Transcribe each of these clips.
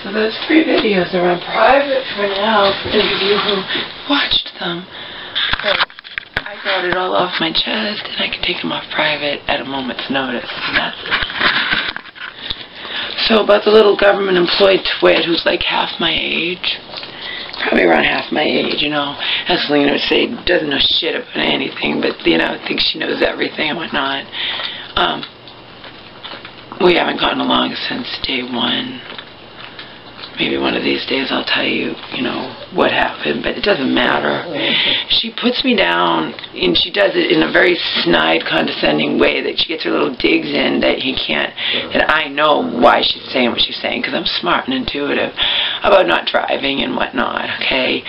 So those 3 videos are on private for now, for those of you who watched them. But I got it all off my chest, and I can take them off private at a moment's notice, and that's it. So about the little government employed twit who's like half my age, probably around half my age, you know, as Selena would say, doesn't know shit about anything, but, you know, thinks she knows everything and whatnot. We haven't gotten along since day 1. Maybe one of these days I'll tell you, you know, what happened, but it doesn't matter. She puts me down, and she does it in a very snide, condescending way that she gets her little digs in that he can't, and I know why she's saying what she's saying, because I'm smart and intuitive about not driving and whatnot, okay?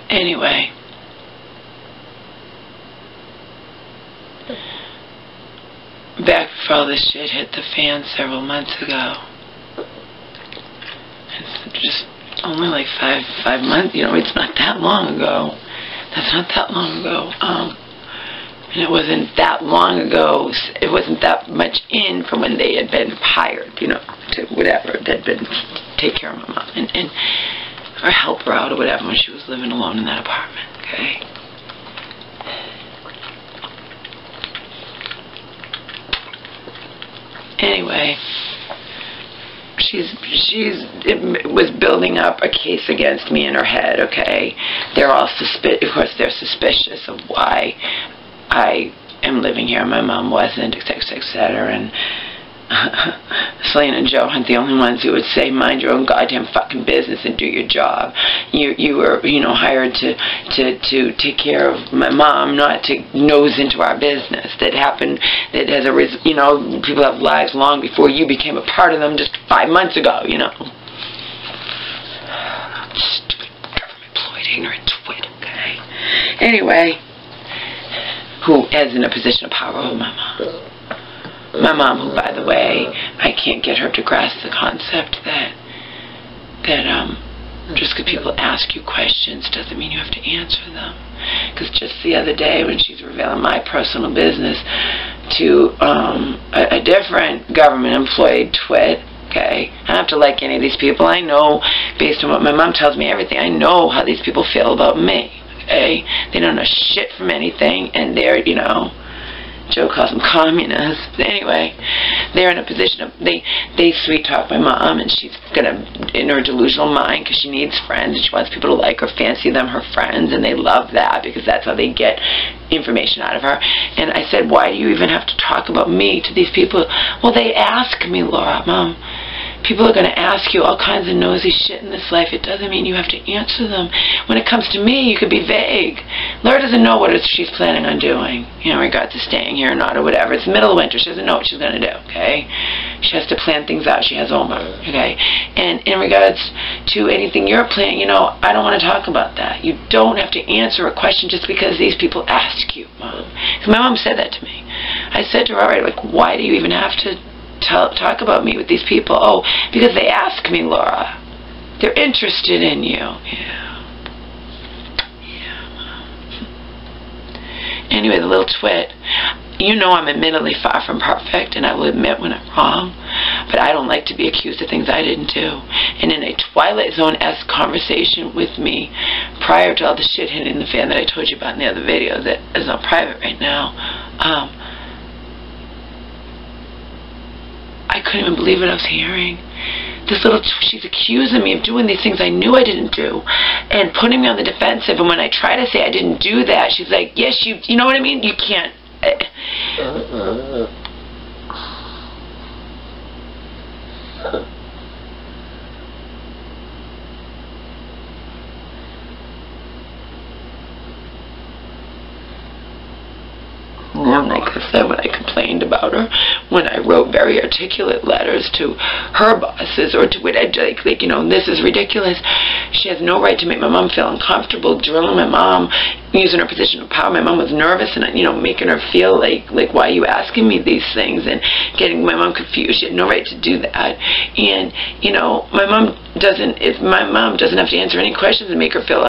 Anyway. Back before all this shit hit the fan several months ago. It's just only like five months, you know, it's not that long ago. That's not that long ago. And it wasn't that long ago, it wasn't that much in from when they had been hired, you know, to whatever, they'd been take care of my mom and or help her out or whatever when she was living alone in that apartment, okay? Anyway, it was building up a case against me in her head, okay? They're all of course they're suspicious of why I am living here, my mom wasn't, etc., etc., and Selena and Joe aren't the only ones who would say, mind your own goddamn fucking business and do your job. You were, you know, hired to take care of my mom, not to nose into our business. That happened, that has you know, people have lives long before you became a part of them just 5 months ago, you know. Stupid government employed ignorant twit, okay? Anyway, who is in a position of power over my mom. My mom, who, by the way, I can't get her to grasp the concept that just because people ask you questions doesn't mean you have to answer them. Because just the other day when she's revealing my personal business to a different government employed twit, okay, I don't have to like any of these people. I know, based on what my mom tells me, everything, I know how these people feel about me, okay? They don't know shit from anything, and they're, you know, Joe calls them communists. But anyway, they're in a position of, they sweet talk my mom, and she's gonna, in her delusional mind, because she needs friends, and she wants people to like her, fancy them her friends, and they love that, because that's how they get information out of her. And I said, why do you even have to talk about me to these people? Well, they ask me, Laura, Mom. People are going to ask you all kinds of nosy shit in this life. It doesn't mean you have to answer them. When it comes to me, you could be vague. Laura doesn't know what she's planning on doing, you know, in regards to staying here or not or whatever. It's the middle of winter. She doesn't know what she's going to do, okay? She has to plan things out. She has Oma, okay? And in regards to anything you're planning, you know, I don't want to talk about that. You don't have to answer a question just because these people ask you, Mom. Because my mom said that to me. I said to her, all right, like, why do you even have to talk about me with these people? Oh, because they ask me, Laura. They're interested in you. Yeah. Anyway, the little twit. You know I'm admittedly far from perfect, and I will admit when I'm wrong, but I don't like to be accused of things I didn't do. And in a Twilight Zone-esque conversation with me, prior to all the shit hitting the fan that I told you about in the other video that is on private right now, I couldn't even believe what I was hearing. This little, she's accusing me of doing these things I knew I didn't do, and putting me on the defensive. And when I try to say I didn't do that, she's like, yes, you know what I mean? You can't. And like I said, when I complained about her, when I wrote very articulate letters to her bosses or to like, you know, this is ridiculous. She has no right to make my mom feel uncomfortable, drilling my mom, using her position of power. My mom was nervous and, you know, making her feel like why are you asking me these things, and getting my mom confused. She had no right to do that. And, you know, my mom doesn't have to answer any questions and make her feel